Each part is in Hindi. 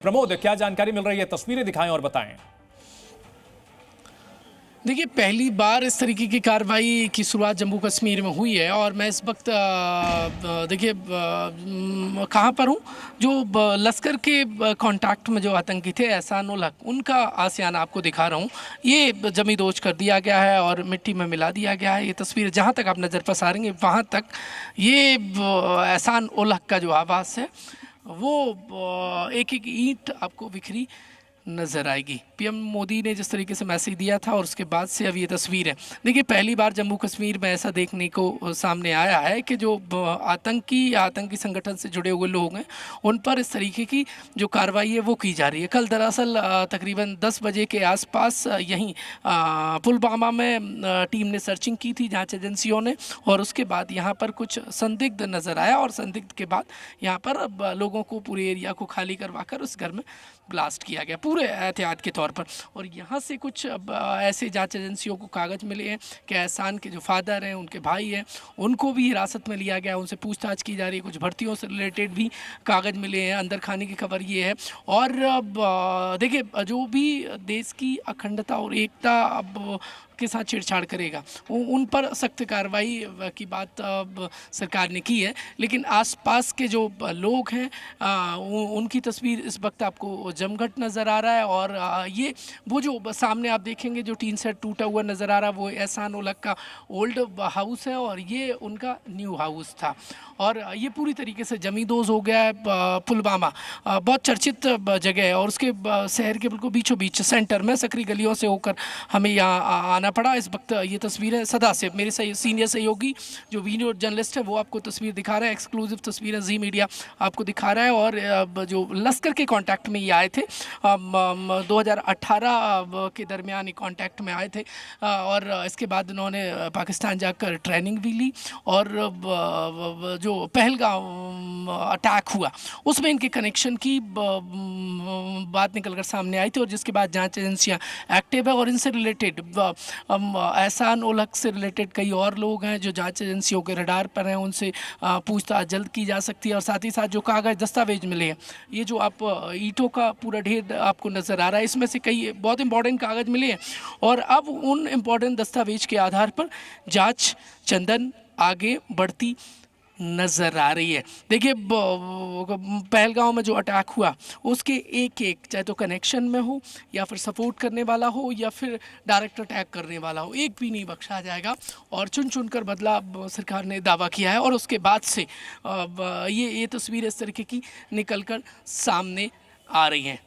प्रमोद, क्या जानकारी मिल रही है? तस्वीरें दिखाएं और बताएं। देखिए, पहली बार इस तरीके की कार्रवाई की शुरुआत जम्मू कश्मीर में हुई है और मैं इस वक्त देखिए कहाँ पर हूँ, जो लश्कर के कांटेक्ट में जो आतंकी थे एहसान उल हक, उनका आशियाना आपको दिखा रहा हूँ। ये जमींदोज कर दिया गया है और मिट्टी में मिला दिया गया है। ये तस्वीर जहाँ तक आप नज़र पसारेंगे वहाँ तक ये एहसान उल हक का जो आवास है वो एक एक ईंट आपको बिखरी नजर आएगी। पीएम मोदी ने जिस तरीके से मैसेज दिया था और उसके बाद से अब ये तस्वीर है। देखिए, पहली बार जम्मू कश्मीर में ऐसा देखने को सामने आया है कि जो आतंकी संगठन से जुड़े हुए लोग हैं उन पर इस तरीके की जो कार्रवाई है वो की जा रही है। कल दरअसल तकरीबन 10 बजे के आसपास यहीं पुलवामा में टीम ने सर्चिंग की थी, जांच एजेंसियों ने, और उसके बाद यहाँ पर कुछ संदिग्ध नज़र आया और संदिग्ध के बाद यहाँ पर लोगों को पूरे एरिया को खाली करवा कर उस घर में ब्लास्ट किया गया पूरे एहतियात के तौर पर। और यहाँ से कुछ ऐसे जांच एजेंसियों को कागज़ मिले हैं कि एहसान के जो फादर हैं, उनके भाई हैं, उनको भी हिरासत में लिया गया, उनसे पूछताछ की जा रही है। कुछ भर्तियों से रिलेटेड भी कागज़ मिले हैं। अंदर खाने की खबर ये है। और देखिए, जो भी देश की अखंडता और एकता अब के साथ छेड़छाड़ करेगा उन पर सख्त कार्रवाई की बात सरकार ने की है। लेकिन आसपास के जो लोग हैं उनकी तस्वीर इस वक्त आपको जमघट नज़र आ रहा है। और ये वो जो सामने आप देखेंगे जो टीन सेट टूटा हुआ नज़र आ रहा है वो एहसान उल हक का ओल्ड हाउस है और ये उनका न्यू हाउस था। और ये पूरी तरीके से जमींदोज हो गया है। पुलवामा बहुत चर्चित जगह है और उसके शहर के बिल्कुल बीचों बीच सेंटर में सकरी गलियों से होकर हमें यहाँ आना पड़ा। इस वक्त ये तस्वीरें सदा से मेरे सीनियर सहयोगी जो वीडियो जर्नलिस्ट है वो आपको तस्वीर दिखा रहा है। एक्सक्लूसिव तस्वीरें जी मीडिया आपको दिखा रहा है। और जो लश्कर के कांटेक्ट में ये आए थे 2018 के दरमियान ही कांटेक्ट में आए थे और इसके बाद उन्होंने पाकिस्तान जाकर ट्रेनिंग भी ली। और जो पहलगाम अटैक हुआ उसमें इनके कनेक्शन की बात निकल कर सामने आई थी और जिसके बाद जांच एजेंसियां एक्टिव है और इनसे रिलेटेड एहसान उल हक से रिलेटेड कई और लोग हैं जो जांच एजेंसियों के रडार पर हैं। उनसे पूछताछ जल्द की जा सकती है। और साथ ही साथ जो कागज़ दस्तावेज मिले हैं, ये जो आप ईंटों का पूरा ढेर आपको नज़र आ रहा है, इसमें से कई बहुत इंपॉर्टेंट कागज़ मिले हैं और अब उन इम्पॉर्टेंट दस्तावेज के आधार पर जांच चंदन आगे बढ़ती नज़र आ रही है। देखिए, पहलगांव में जो अटैक हुआ उसके एक एक, चाहे तो कनेक्शन में हो या फिर सपोर्ट करने वाला हो या फिर डायरेक्ट अटैक करने वाला हो, एक भी नहीं बख्शा जाएगा। और चुन चुन कर बदला सरकार ने दावा किया है और उसके बाद से ये तस्वीर इस तरीके की निकल कर सामने आ रही हैं।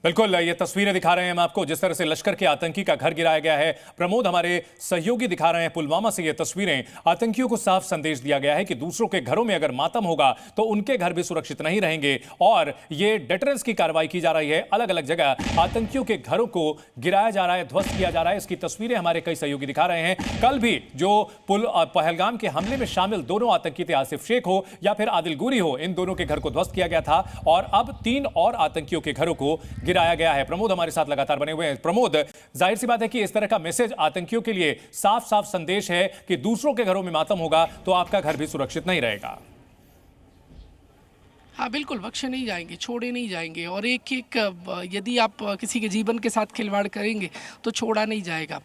बिल्कुल, ये तस्वीरें दिखा रहे हैं हम आपको जिस तरह से लश्कर के आतंकी का घर गिराया गया है। प्रमोद, हमारे सहयोगी दिखा रहे हैं पुलवामा से ये तस्वीरें। आतंकियों को साफ संदेश दिया गया है कि दूसरों के घरों में अगर मातम होगा तो उनके घर भी सुरक्षित नहीं रहेंगे और ये डेटरेंस की कार्रवाई की जा रही है। अलग अलग जगह आतंकियों के घरों को गिराया जा रहा है, ध्वस्त किया जा रहा है। इसकी तस्वीरें हमारे कई सहयोगी दिखा रहे हैं। कल भी जो पहलगाम के हमले में शामिल दोनों आतंकी थे, आसिफ शेख हो या फिर आदिल गुरी हो, इन दोनों के घर को ध्वस्त किया गया था और अब 3 और आतंकियों के घरों को गिराया गया है। प्रमोद हमारे साथ लगातार बने हुए हैं। प्रमोद, जाहिर सी बात है कि इस तरह का मैसेज आतंकियों के लिए साफ साफ संदेश है कि दूसरों के घरों में मातम होगा तो आपका घर भी सुरक्षित नहीं रहेगा। हाँ, बिल्कुल बख्शे नहीं जाएंगे, छोड़े नहीं जाएंगे और एक एक यदि आप किसी के जीवन के साथ खिलवाड़ करेंगे तो छोड़ा नहीं जाएगा।